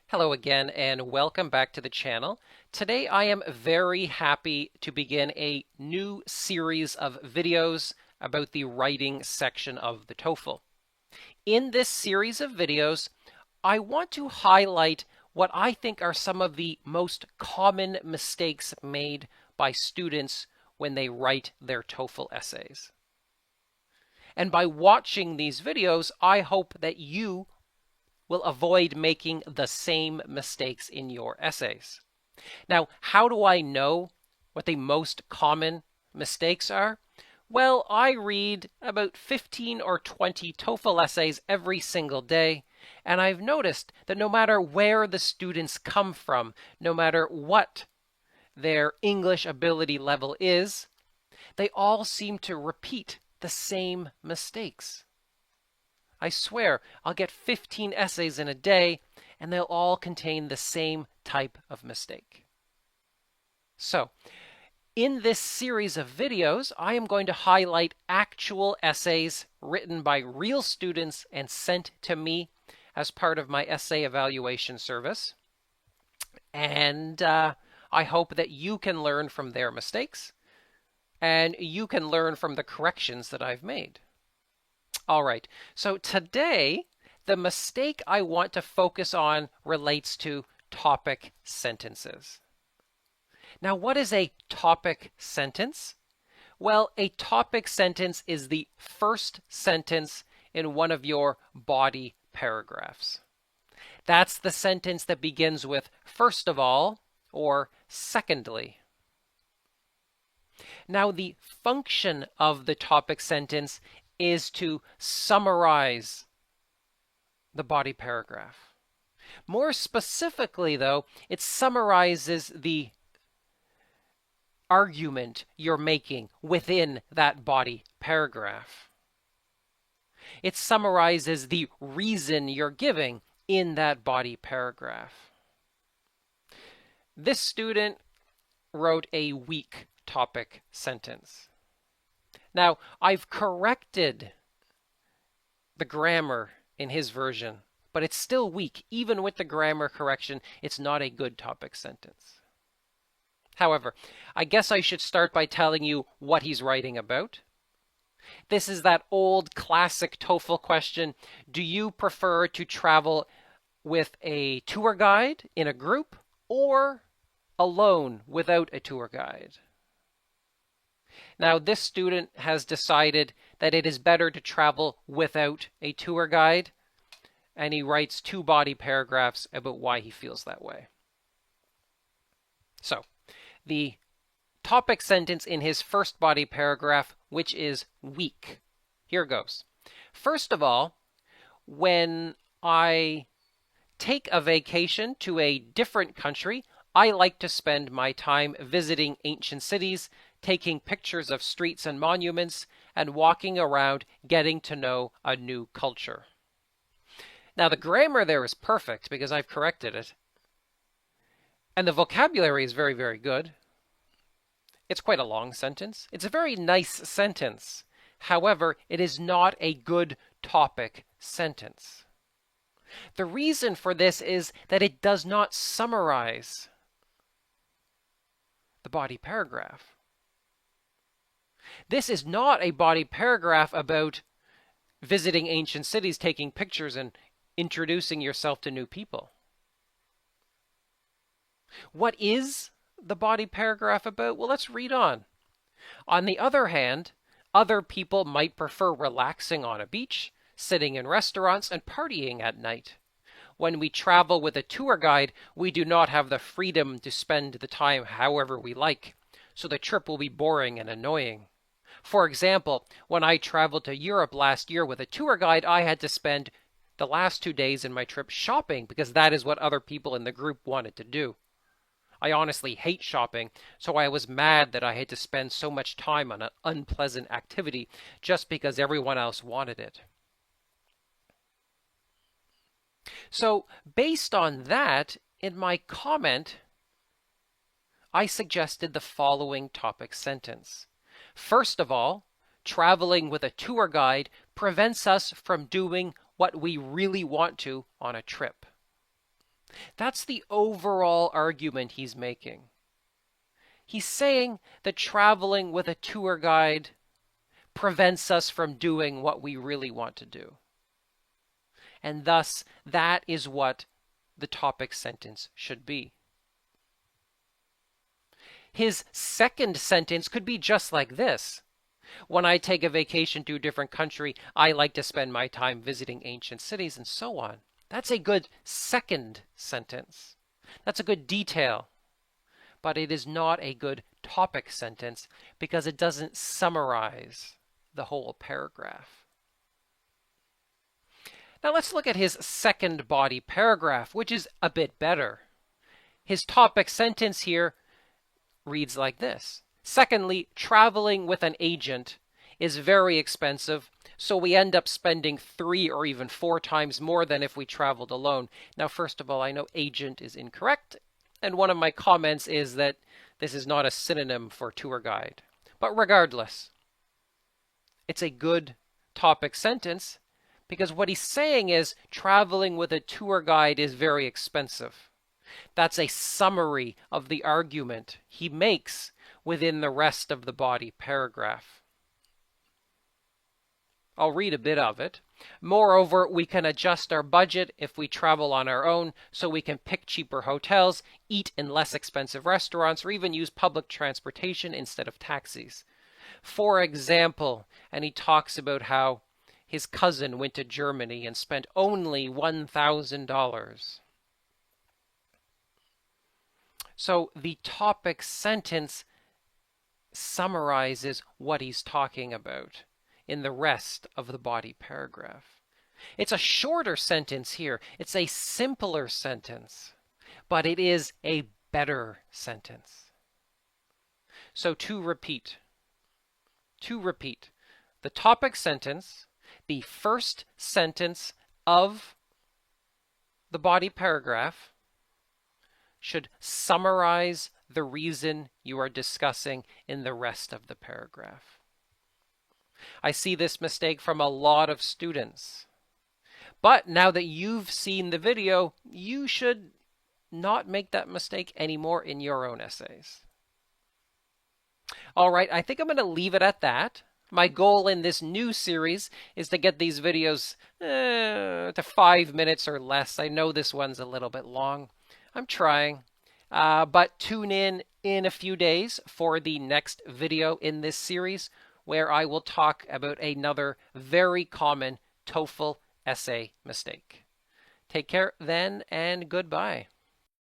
Hello again and welcome back to the channel. Today I am very happy to begin a new series of videos about the writing section of the TOEFL. In this series of videos, I want to highlight what I think are some of the most common mistakes made by students when they write their TOEFL essays. And by watching these videos, I hope that you will avoid making the same mistakes in your essays. Now, how do I know what the most common mistakes are? Well, I read about 15 or 20 TOEFL essays every single day, and I've noticed that no matter where the students come from, no matter what their English ability level is, they all seem to repeat the same mistakes. I swear, I'll get 15 essays in a day, and they'll all contain the same type of mistake. So, in this series of videos, I am going to highlight actual essays written by real students and sent to me as part of my essay evaluation service. And I hope that you can learn from their mistakes, and you can learn from the corrections that I've made. All right, so today, the mistake I want to focus on relates to topic sentences. Now, what is a topic sentence? Well, a topic sentence is the first sentence in one of your body paragraphs. That's the sentence that begins with first of all or secondly. Now, the function of the topic sentence is to summarize the body paragraph. More specifically, though, it summarizes the argument you're making within that body paragraph. It summarizes the reason you're giving in that body paragraph. This student wrote a weak topic sentence. Now, I've corrected the grammar in his version, but it's still weak. Even with the grammar correction, it's not a good topic sentence. However, I guess I should start by telling you what he's writing about. This is that old classic TOEFL question: do you prefer to travel with a tour guide in a group or alone without a tour guide? Now, this student has decided that it is better to travel without a tour guide, and he writes 2 body paragraphs about why he feels that way. So, the topic sentence in his first body paragraph, which is weak. Here goes. First of all, when I take a vacation to a different country, I like to spend my time visiting ancient cities, taking pictures of streets and monuments, and walking around getting to know a new culture. Now, the grammar there is perfect because I've corrected it. And the vocabulary is very, very good. It's quite a long sentence. It's a very nice sentence. However, it is not a good topic sentence. The reason for this is that it does not summarize the body paragraph. This is not a body paragraph about visiting ancient cities, taking pictures, and introducing yourself to new people. What is the body paragraph about? Well, let's read on. On the other hand, other people might prefer relaxing on a beach, sitting in restaurants, and partying at night. When we travel with a tour guide, we do not have the freedom to spend the time however we like, so the trip will be boring and annoying. For example, when I traveled to Europe last year with a tour guide, I had to spend the last 2 days in my trip shopping because that is what other people in the group wanted to do. I honestly hate shopping, so I was mad that I had to spend so much time on an unpleasant activity just because everyone else wanted it. So, based on that, in my comment, I suggested the following topic sentence. First of all, traveling with a tour guide prevents us from doing what we really want to on a trip. That's the overall argument he's making. He's saying that traveling with a tour guide prevents us from doing what we really want to do. And thus, that is what the topic sentence should be. His second sentence could be just like this. When I take a vacation to a different country, I like to spend my time visiting ancient cities and so on. That's a good second sentence. That's a good detail. But it is not a good topic sentence because it doesn't summarize the whole paragraph. Now let's look at his second body paragraph, which is a bit better. His topic sentence here reads like this. Secondly, traveling with an agent is very expensive, so we end up spending 3 or even 4 times more than if we traveled alone. Now, first of all, I know agent is incorrect, and one of my comments is that this is not a synonym for tour guide. But regardless, it's a good topic sentence because what he's saying is traveling with a tour guide is very expensive. That's a summary of the argument he makes within the rest of the body paragraph. I'll read a bit of it. Moreover, we can adjust our budget if we travel on our own, so we can pick cheaper hotels, eat in less expensive restaurants, or even use public transportation instead of taxis. For example, and he talks about how his cousin went to Germany and spent only $1,000. So the topic sentence summarizes what he's talking about in the rest of the body paragraph. It's a shorter sentence here. It's a simpler sentence, but it is a better sentence. So to repeat, the topic sentence, the first sentence of the body paragraph, should summarize the reason you are discussing in the rest of the paragraph. I see this mistake from a lot of students. But now that you've seen the video, you should not make that mistake anymore in your own essays. All right, I think I'm going to leave it at that. My goal in this new series is to get these videos to 5 minutes or less. I know this one's a little bit long. I'm trying. But tune in a few days for the next video in this series where I will talk about another very common TOEFL essay mistake. Take care then, and goodbye.